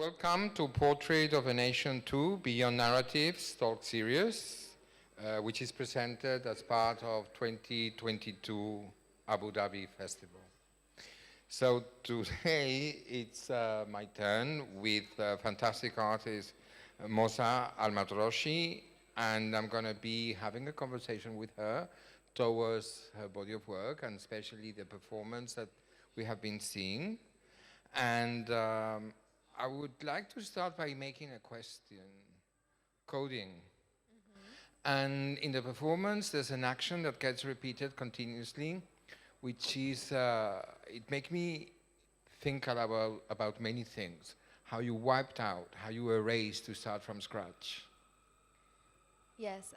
Welcome to Portrait of a Nation 2 Beyond Narratives Talk Series, which is presented as part of 2022 Abu Dhabi Festival. So today it's my turn with fantastic artist Moza Al Matrooshi, and I'm going to be having a conversation with her towards her body of work and especially the performance that we have been seeing. And I would like to start by making a question. Coding. And in the performance, there's an action that gets repeated continuously, which is, it makes me think about many things. How you wiped out, how you erased to start from scratch. Yes,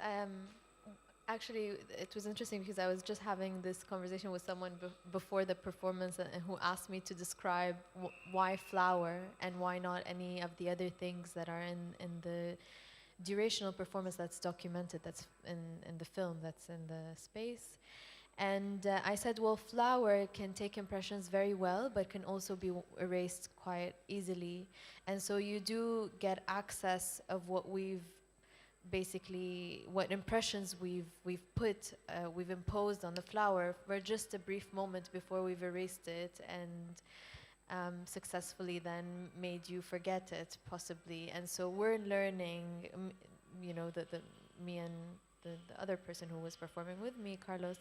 actually, it was interesting because I was just having this conversation with someone before the performance and who asked me to describe why flower and why not any of the other things that are in the durational performance that's documented, that's in the film, that's in the space. And I said, well, flower can take impressions very well, but can also be erased quite easily. And so you do get access of what we've basically what impressions we've imposed on the flower for just a brief moment before we've erased it and successfully then made you forget it possibly. And so we're learning, me and the other person who was performing with me, Carlos,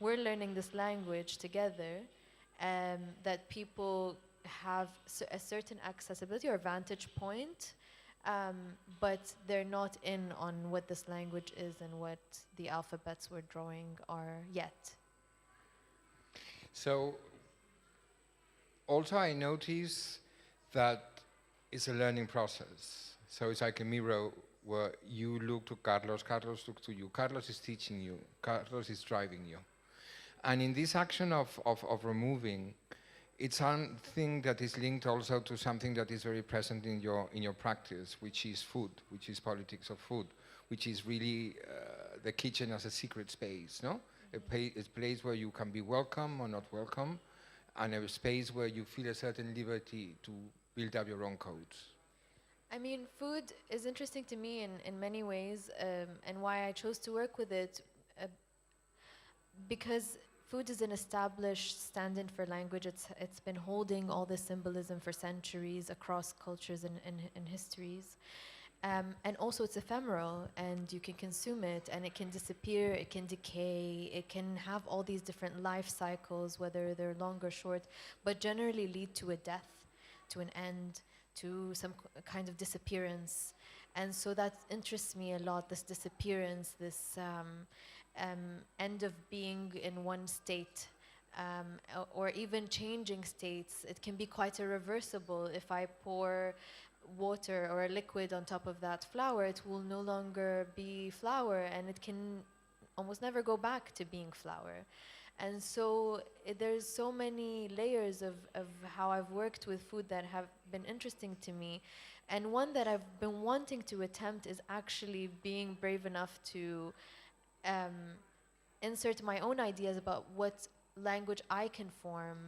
we're learning this language together, that people have a certain accessibility or vantage point. But they're not in on what this language is and what the alphabets we're drawing are yet. So, also I notice that it's a learning process. So it's like a mirror where you look to Carlos, Carlos looks to you, Carlos is teaching you, Carlos is driving you. And in this action of removing, it's something that is linked also to something that is very present in your practice, which is food, which is politics of food, which is really the kitchen as a secret space, no? Mm-hmm. A place where you can be welcome or not welcome, and a space where you feel a certain liberty to build up your own codes. I mean, food is interesting to me in many ways, and why I chose to work with it, because food is an established stand-in for language. It's been holding all this symbolism for centuries across cultures and histories. And also it's ephemeral, and you can consume it, and it can disappear, it can decay, it can have all these different life cycles, whether they're long or short, but generally lead to a death, to an end, to some kind of disappearance. And so that interests me a lot, this disappearance, this end of being in one state, or even changing states. It can be quite irreversible. If I pour water or a liquid on top of that flour, it will no longer be flour, and it can almost never go back to being flour. And so there's so many layers of how I've worked with food that have been interesting to me. And one that I've been wanting to attempt is actually being brave enough to insert my own ideas about what language I can form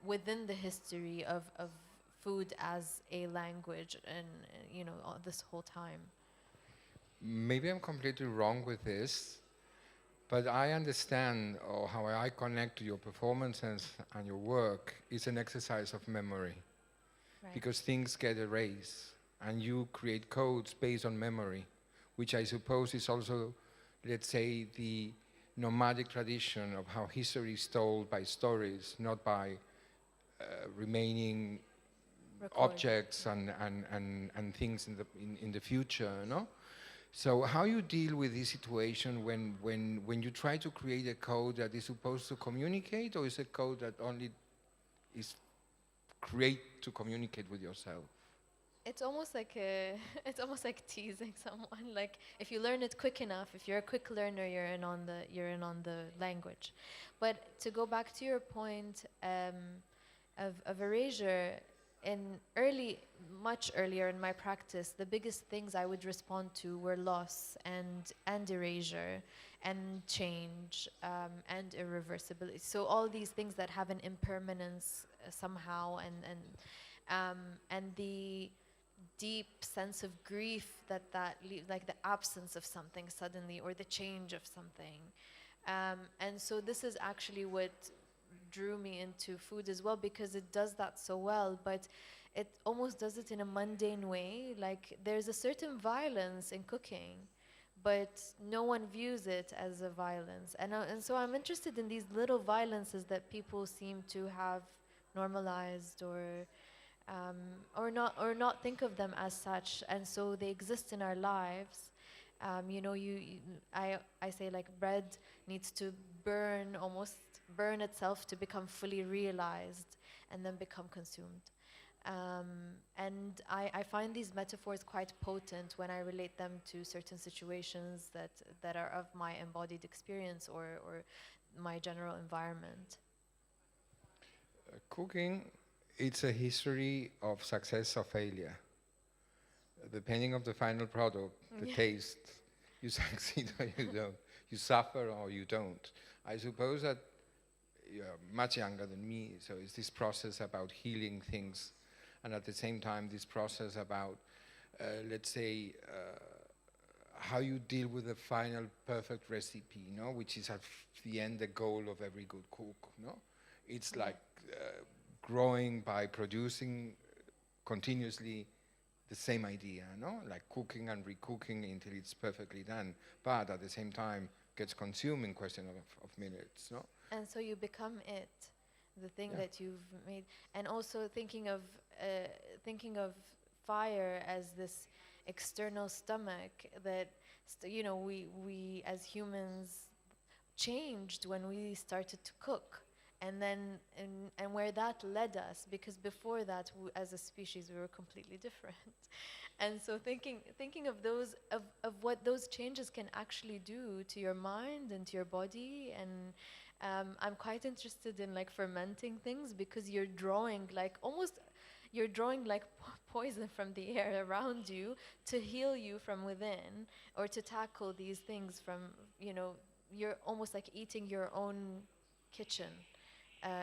within the history of food as a language, and this whole time. Maybe I'm completely wrong with this, but I understand, or how I connect to your performances and your work is an exercise of memory. Right. Because things get erased, and you create codes based on memory, which I suppose is also, let's say, the nomadic tradition of how history is told by stories, not by remaining objects and things in the future, no? So how you deal with this situation when you try to create a code that is supposed to communicate, or is a code that only is created to communicate with yourself? It's almost like it's almost like teasing someone. Like if you learn it quick enough, if you're a quick learner, you're in on the language. But to go back to your point of erasure, much earlier in my practice, the biggest things I would respond to were loss and erasure and change and irreversibility. So all these things that have an impermanence somehow, and the deep sense of grief like the absence of something suddenly or the change of something. And so this is actually what drew me into food as well, because it does that so well, but it almost does it in a mundane way. Like there's a certain violence in cooking, but no one views it as a violence. And so I'm interested in these little violences that people seem to have normalized um, or not think of them as such, and so they exist in our lives. You know, I say like bread needs to almost burn itself to become fully realized and then become consumed. And I find these metaphors quite potent when I relate them to certain situations that are of my embodied experience or my general environment. Cooking, it's a history of success or failure. Depending on the final product, the taste, you succeed or you don't. You suffer or you don't. I suppose that you're much younger than me, so it's this process about healing things, and at the same time this process about, let's say, how you deal with the final perfect recipe, no? Which is at the end the goal of every good cook, no? It's like growing by producing continuously the same idea, no? Like cooking and recooking until it's perfectly done, but at the same time gets consumed in question of minutes, no? And so you become it, the thing that you've made. And also thinking of fire as this external stomach that, you know, we as humans changed when we started to cook. And then, and where that led us, because before that, as a species, we were completely different. And so thinking of what those changes can actually do to your mind and to your body, and I'm quite interested in like fermenting things, because you're drawing like poison from the air around you to heal you from within, or to tackle these things from, you know, you're almost like eating your own kitchen,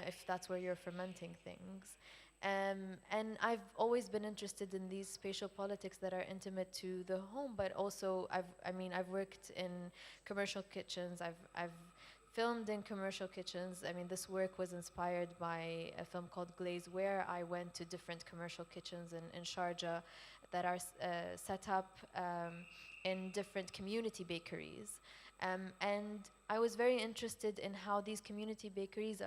if that's where you're fermenting things. And I've always been interested in these spatial politics that are intimate to the home, but also I've worked in commercial kitchens. I've filmed in commercial kitchens. I mean, this work was inspired by a film called Glaze, where I went to different commercial kitchens in Sharjah that are set up in different community bakeries. And I was very interested in how these community bakeries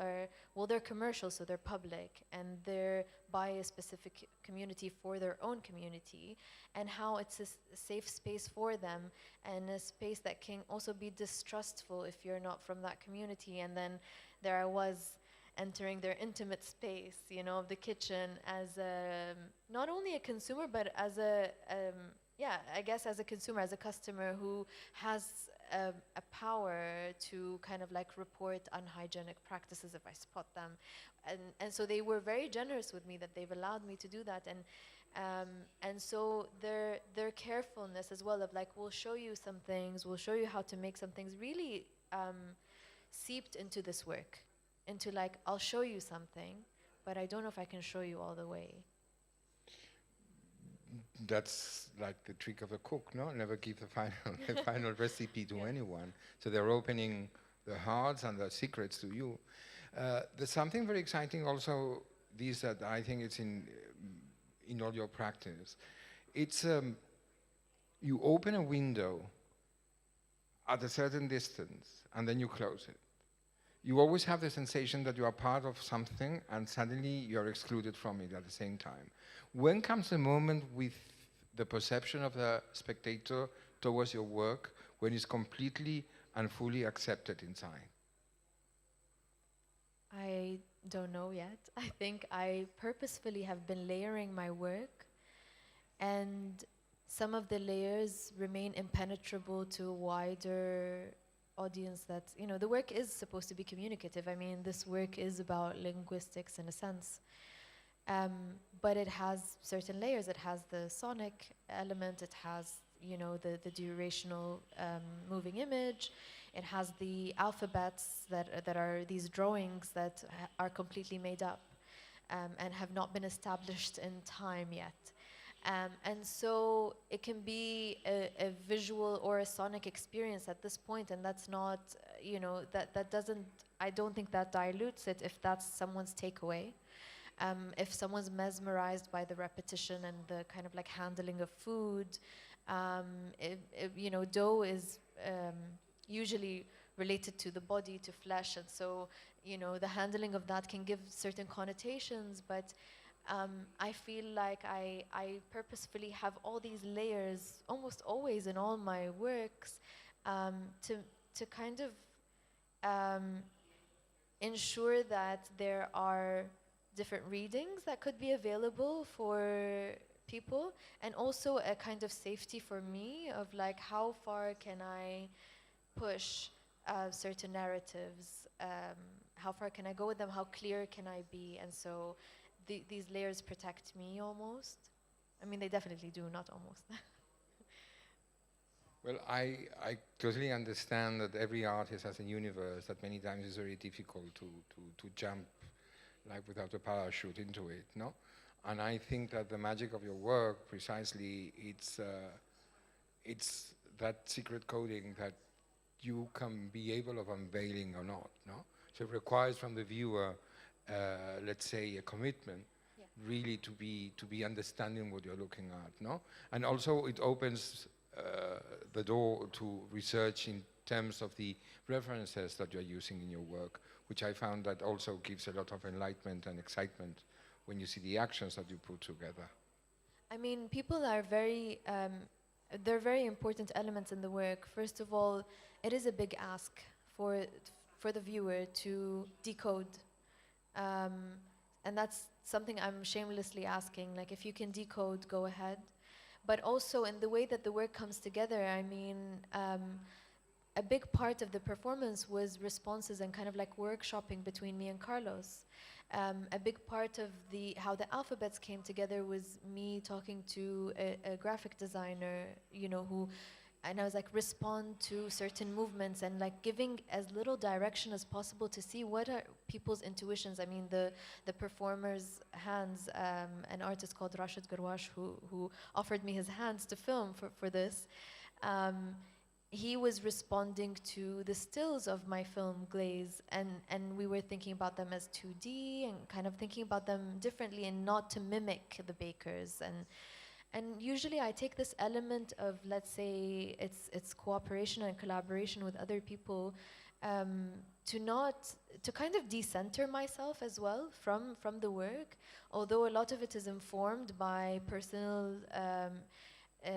they're commercial, so they're public, and they're by a specific community for their own community, and how it's a safe space for them, and a space that can also be distrustful if you're not from that community. And then there I was entering their intimate space, you know, of the kitchen as not only a consumer, but as I guess as a consumer, as a customer who has a power to kind of like report unhygienic practices if I spot them. And so they were very generous with me that they've allowed me to do that. And so their carefulness as well of like, we'll show you some things, we'll show you how to make some things, really seeped into this work. Into like, I'll show you something, but I don't know if I can show you all the way. That's like the trick of a cook, no? Never give the final recipe to anyone. So they're opening their hearts and their secrets to you. There's something very exciting also, this that I think it's in all your practice. It's you open a window at a certain distance and then you close it. You always have the sensation that you are part of something and suddenly you're excluded from it at the same time. When comes the moment with the perception of the spectator towards your work when it's completely and fully accepted inside? I don't know yet. I think I purposefully have been layering my work, and some of the layers remain impenetrable to a wider audience. That, you know, the work is supposed to be communicative. I mean, this work is about linguistics in a sense. But it has certain layers. It has the sonic element. It has, you know, the durational moving image. It has the alphabets that are these drawings that are completely made up. and have not been established in time yet. And so it can be a visual or a sonic experience at this point, and that's not, that doesn't, I don't think that dilutes it if that's someone's takeaway. If someone's mesmerized by the repetition and the kind of like handling of food, dough is usually related to the body, to flesh, and so, the handling of that can give certain connotations, but I feel like I purposefully have all these layers almost always in all my works, to kind of ensure that there are different readings that could be available for people, and also a kind of safety for me of like how far can I push certain narratives, how far can I go with them, how clear can I be, and so these layers protect me almost. I mean, they definitely do, not almost. Well, I totally understand that every artist has a universe that many times is very difficult to jump like without a parachute into it, no? And I think that the magic of your work, precisely, it's that secret coding that you can be able of unveiling or not, no? So it requires from the viewer, let's say, a commitment, Yeah. really to be understanding what you're looking at, no? And also it opens the door to research in terms of the references that you're using in your work, which I found that also gives a lot of enlightenment and excitement when you see the actions that you put together. I mean, people are very, they're very important elements in the work. First of all, it is a big ask for the viewer to decode. And that's something I'm shamelessly asking. Like, if you can decode, go ahead. But also in the way that the work comes together, I mean, a big part of the performance was responses and kind of like workshopping between me and Carlos. A big part of how the alphabets came together was me talking to a graphic designer, and I was like, respond to certain movements and like giving as little direction as possible to see what are people's intuitions. I mean, the performer's hands, an artist called Rashid Garwash, who offered me his hands to film for this, he was responding to the stills of my film Glaze, and we were thinking about them as 2D and kind of thinking about them differently and not to mimic the bakers. And usually I take this element of, let's say, it's cooperation and collaboration with other people, to kind of decenter myself as well from the work, although a lot of it is informed by personal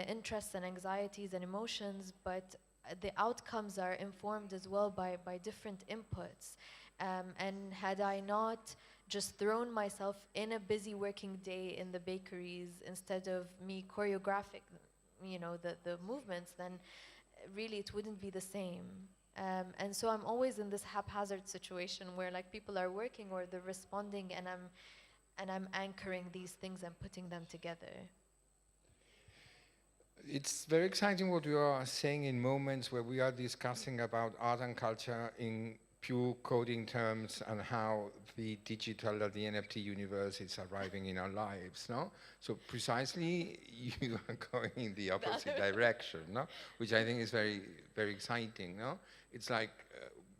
interests and anxieties and emotions, but the outcomes are informed as well by different inputs. And had I not just thrown myself in a busy working day in the bakeries instead of me choreographing, the movements, then really it wouldn't be the same. And so I'm always in this haphazard situation where like people are working or they're responding, and I'm anchoring these things and putting them together. It's very exciting what you are saying in moments where we are discussing about art and culture in pure coding terms and how the digital, the NFT universe is arriving in our lives, no? So precisely you are going in the opposite direction, no? Which I think is very, very exciting, no? It's like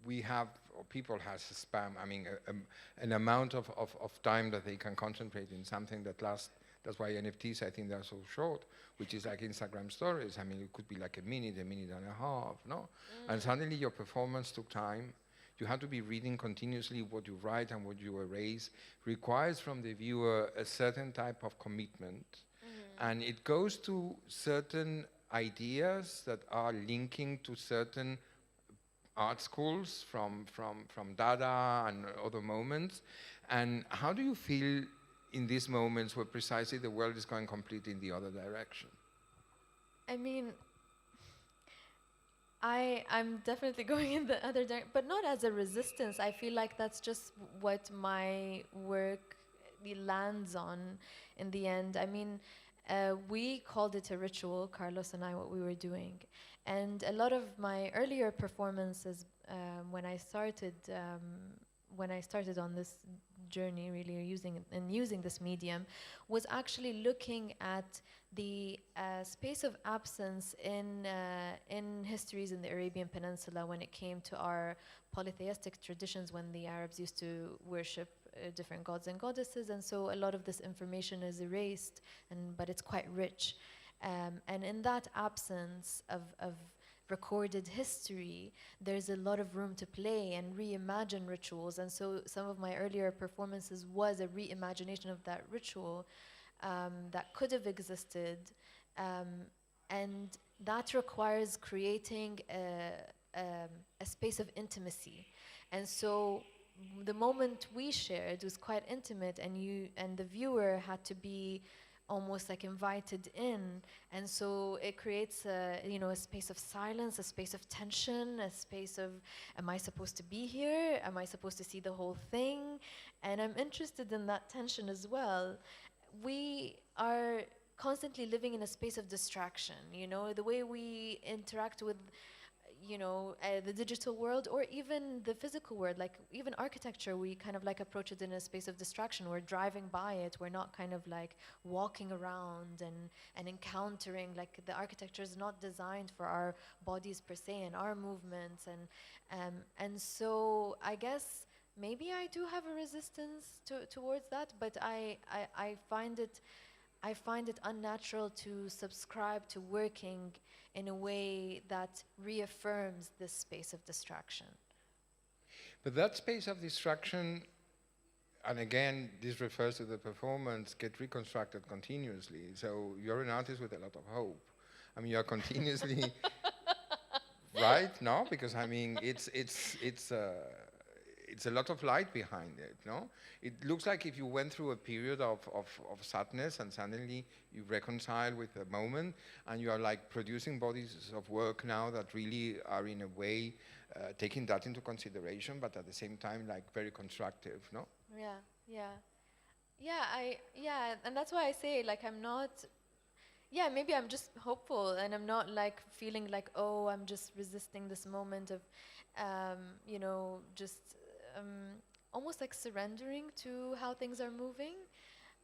we have, or people has a spam, I mean, an amount of time that they can concentrate in something that lasts. That's why NFTs, I think they're so short, which is like Instagram stories. I mean, it could be like a minute and a half, no? And suddenly your performance took time. You have to be reading continuously what you write and what you erase. Requires from the viewer a certain type of commitment. And it goes to certain ideas that are linking to certain art schools from Dada and other moments. And how do you feel in these moments where precisely the world is going completely in the other direction? I mean, I'm definitely going in the other direction, but not as a resistance. I feel like that's just what my work lands on in the end. I mean, we called it a ritual, Carlos and I, what we were doing. And a lot of my earlier performances, when I started when I started on this journey, really using this medium, was actually looking at the space of absence in histories in the Arabian Peninsula when it came to our polytheistic traditions, when the Arabs used to worship different gods and goddesses, and so a lot of this information is erased, but it's quite rich. And in that absence of recorded history, there's a lot of room to play and reimagine rituals. And so some of my earlier performances was a reimagination of that ritual that could have existed. And that requires creating a space of intimacy. And so the moment we shared was quite intimate, and the viewer had to be almost like invited in, and so it creates a space of silence, a space of tension, a space of, am I supposed to be here? Am I supposed to see the whole thing? And I'm interested in that tension as well. We are constantly living in a space of distraction, the way we interact with the digital world, or even the physical world, like even architecture, we kind of like approach it in a space of distraction. We're driving by it, we're not kind of like walking around and encountering, like the architecture is not designed for our bodies per se and our movements, and so I guess maybe I do have a resistance towards that, but I find it unnatural to subscribe to working in a way that reaffirms this space of distraction. But that space of distraction, and again, this refers to the performance, get reconstructed continuously. So you're an artist with a lot of hope. I mean, you're continuously, right? No, because I mean, it's a lot of light behind it, no? It looks like if you went through a period of sadness and suddenly you reconcile with the moment and you are like producing bodies of work now that really are in a way taking that into consideration, but at the same time like very constructive, no? Yeah, and that's why I say like I'm not, maybe I'm just hopeful and I'm not like feeling like, oh, I'm just resisting this moment of, just almost like surrendering to how things are moving.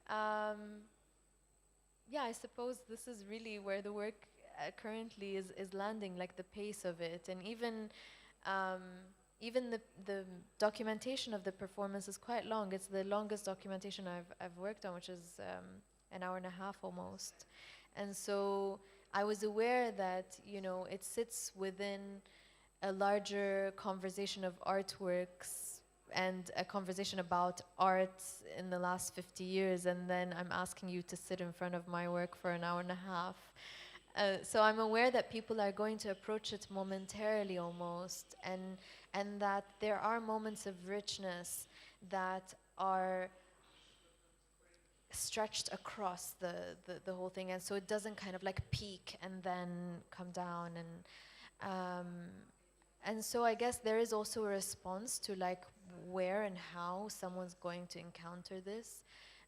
I suppose this is really where the work currently is landing, like the pace of it, and even the documentation of the performance is quite long. It's the longest documentation I've worked on, which is an hour and a half almost. And so I was aware that it sits within a larger conversation of artworks and a conversation about art in the last 50 years, and then I'm asking you to sit in front of my work for an hour and a half. So I'm aware that people are going to approach it momentarily almost, and that there are moments of richness that are stretched across the whole thing, and so it doesn't kind of like peak and then come down, and so I guess there is also a response to like where and how someone's going to encounter this,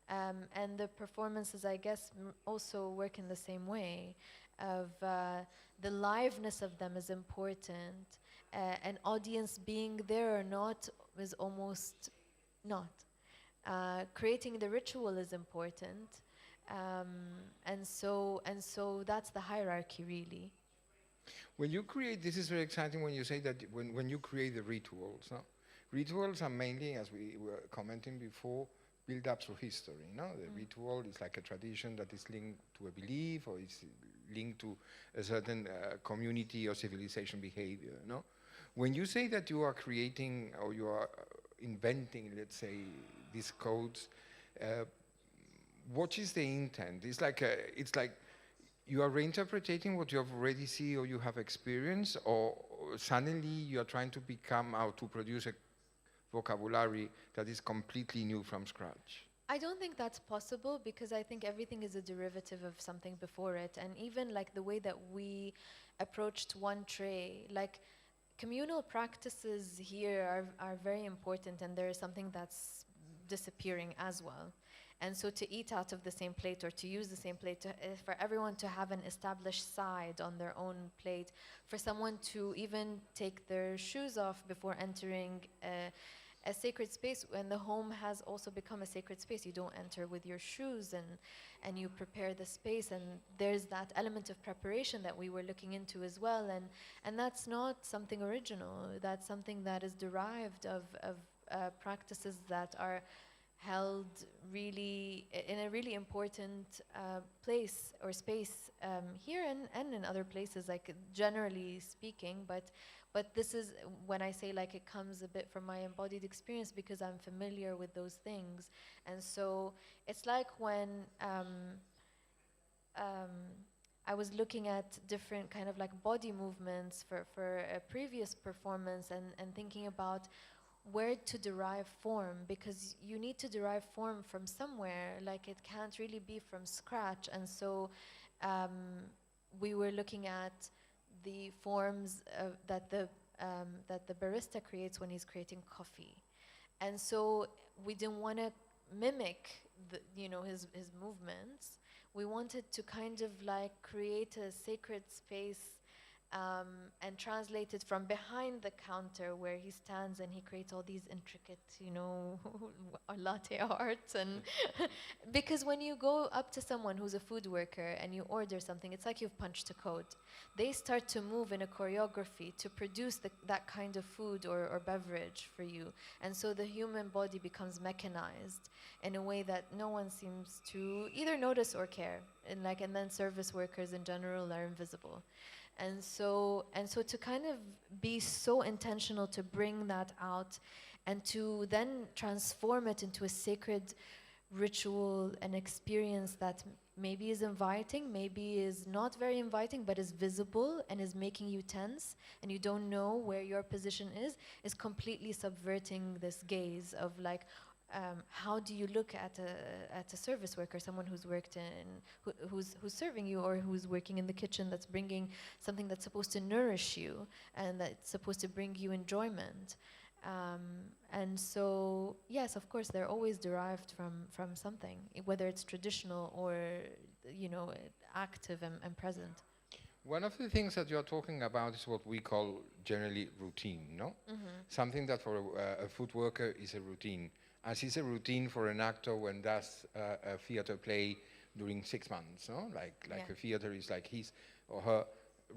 and the performances I guess also work in the same way of the liveness of them is important. An audience being there or not is almost not. Creating the ritual is important, and so that's the hierarchy really. When you create, this is very exciting when you say that when you create the rituals, no? Rituals are mainly, as we were commenting before, built up through history, no? The ritual is like a tradition that is linked to a belief or is linked to a certain community or civilization behavior, no? When you say that you are creating or you are inventing, let's say, these codes, what is the intent? It's like you are reinterpreting what you have already seen or you have experienced, or suddenly you are trying to become or to produce a vocabulary that is completely new from scratch? I don't think that's possible, because I think everything is a derivative of something before it, and even like the way that we approached one tray, like communal practices here are very important, and there is something that's disappearing as well. And so to eat out of the same plate or to use the same plate, for everyone to have an established side on their own plate, for someone to even take their shoes off before entering a sacred space, and the home has also become a sacred space. You don't enter with your shoes, and you prepare the space, and there's that element of preparation that we were looking into as well, and that's not something original. That's something that is derived of practices that are held really in a really important place or space here and in other places, like generally speaking. But this is when I say like it comes a bit from my embodied experience, because I'm familiar with those things. And so it's like when I was looking at different kind of like body movements for a previous performance, and thinking about where to derive form, because you need to derive form from somewhere. Like it can't really be from scratch. And so we were looking at the forms that the barista creates when he's creating coffee. And so we didn't want to mimic his movements. We wanted to kind of like create a sacred space and translate it from behind the counter where he stands and he creates all these intricate, latte art. And because when you go up to someone who's a food worker and you order something, it's like you've punched a code. They start to move in a choreography to produce that kind of food or beverage for you. And so the human body becomes mechanized in a way that no one seems to either notice or care. And then service workers in general are invisible. And so to kind of be so intentional to bring that out, and to then transform it into a sacred ritual, an experience that maybe is inviting, maybe is not very inviting, but is visible and is making you tense, and you don't know where your position is completely subverting this gaze of like, how do you look at a service worker, someone who's worked who's serving you, or who's working in the kitchen, that's bringing something that's supposed to nourish you and that's supposed to bring you enjoyment. And so, yes, of course, they're always derived from something, whether it's traditional or active and present. One of the things that you're talking about is what we call generally routine, no? Mm-hmm. Something that for a food worker is a routine, as is a routine for an actor when does a theater play during 6 months, no? Like a theater is like his or her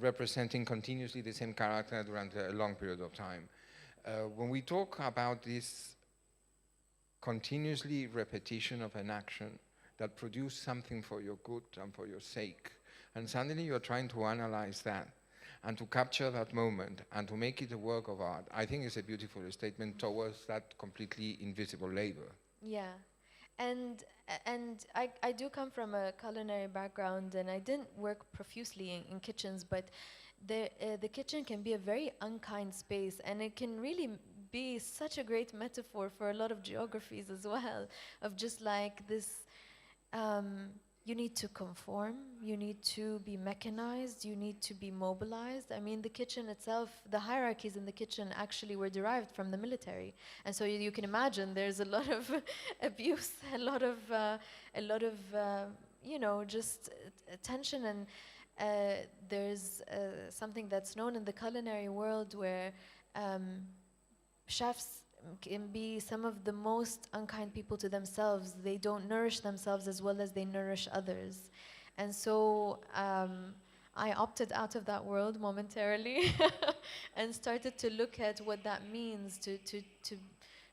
representing continuously the same character during a long period of time. When we talk about this continuously repetition of an action that produces something for your good and for your sake, and suddenly you're trying to analyze that and to capture that moment and to make it a work of art, I think it's a beautiful statement towards that completely invisible labor. Yeah. And I do come from a culinary background, and I didn't work profusely in kitchens, but the kitchen can be a very unkind space, and it can really be such a great metaphor for a lot of geographies as well, of just like this, you need to conform, you need to be mechanized, you need to be mobilized. I mean, the kitchen itself, the hierarchies in the kitchen actually were derived from the military. And so you can imagine there's a lot of abuse, a lot of just tension. And there's something that's known in the culinary world where chefs can be some of the most unkind people to themselves. They don't nourish themselves as well as they nourish others. And so I opted out of that world momentarily and started to look at what that means to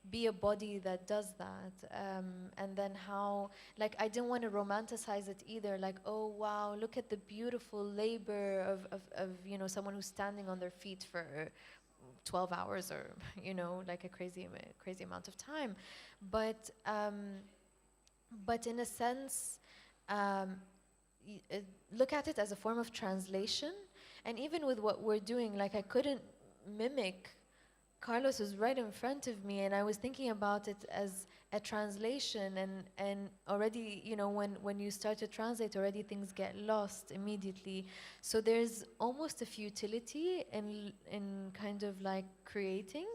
be a body that does that. And then how, like, I didn't want to romanticize it either. Like, oh, wow, look at the beautiful labor of someone who's standing on their feet for 12 hours or, like a crazy amount of time. But in a sense, look at it as a form of translation. And even with what we're doing, like I couldn't mimic. Carlos was right in front of me, and I was thinking about it as a translation, and already, when you start to translate, already things get lost immediately. So there's almost a futility in kind of like creating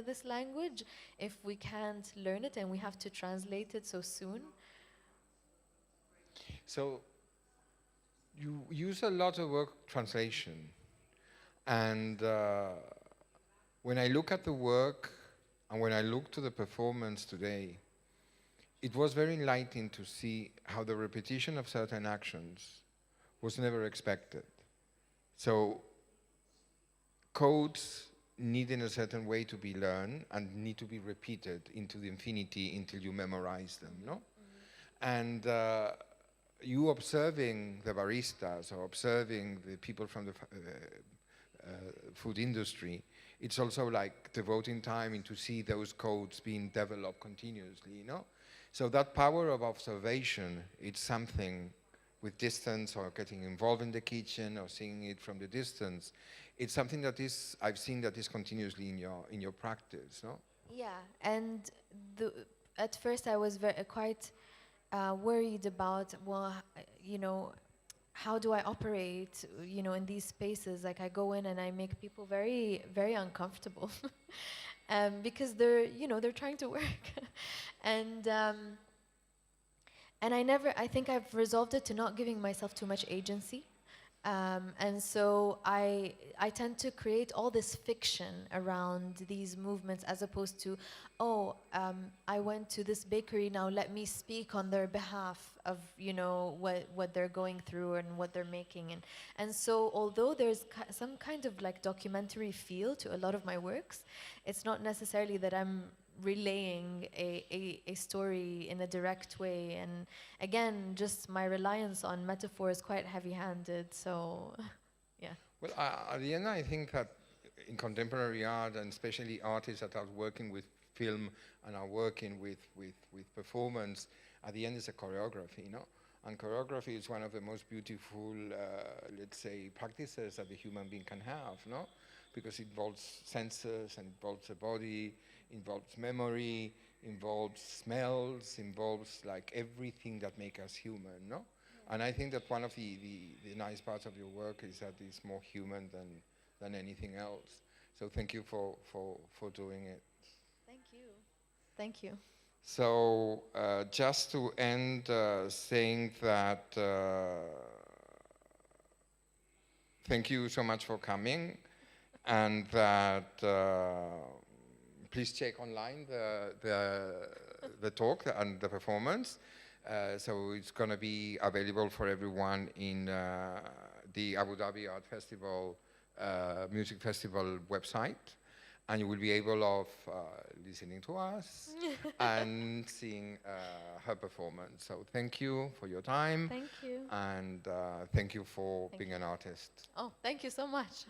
this language if we can't learn it and we have to translate it so soon. So you use a lot of word translation, and when I look at the work And when I look to the performance today, it was very enlightening to see how the repetition of certain actions was never expected. So codes need in a certain way to be learned and need to be repeated into the infinity until you memorize them, no? And you observing the baristas or observing the people from the food industry, it's also like devoting time into see those codes being developed continuously, you know? So that power of observation, it's something with distance or getting involved in the kitchen or seeing it from the distance. It's something that is, I've seen that is continuously in your practice, no? Yeah, and at first I was quite worried about, well, you know, how do I operate, you know, in these spaces? Like I go in and I make people very, very uncomfortable because they're, you know, they're trying to work. and I think I've resolved it to not giving myself too much agency. And so I tend to create all this fiction around these movements as opposed to, oh, I went to this bakery, now let me speak on their behalf of, you know, what they're going through and what they're making. And so although there's some kind of like documentary feel to a lot of my works, it's not necessarily that I'm relaying a story in a direct way. And again, just my reliance on metaphor is quite heavy-handed, so yeah. Well, at the end, I think that in contemporary art, and especially artists that are working with film and are working with performance, at the end it's a choreography, you know? And choreography is one of the most beautiful, let's say, practices that the human being can have, no? Because it involves senses, and involves the body, involves memory, involves smells, involves like everything that makes us human, no? And I think that one of the nice parts of your work is that it's more human than anything else. So thank you for doing it. Thank you. Thank you. So just to end saying that thank you so much for coming, and that please check online the talk and the performance. So it's going to be available for everyone in the Abu Dhabi Art Festival, Music Festival website. And you will be able of listening to us and seeing her performance. So thank you for your time. Thank you. And thank you for being an artist. Oh, thank you so much.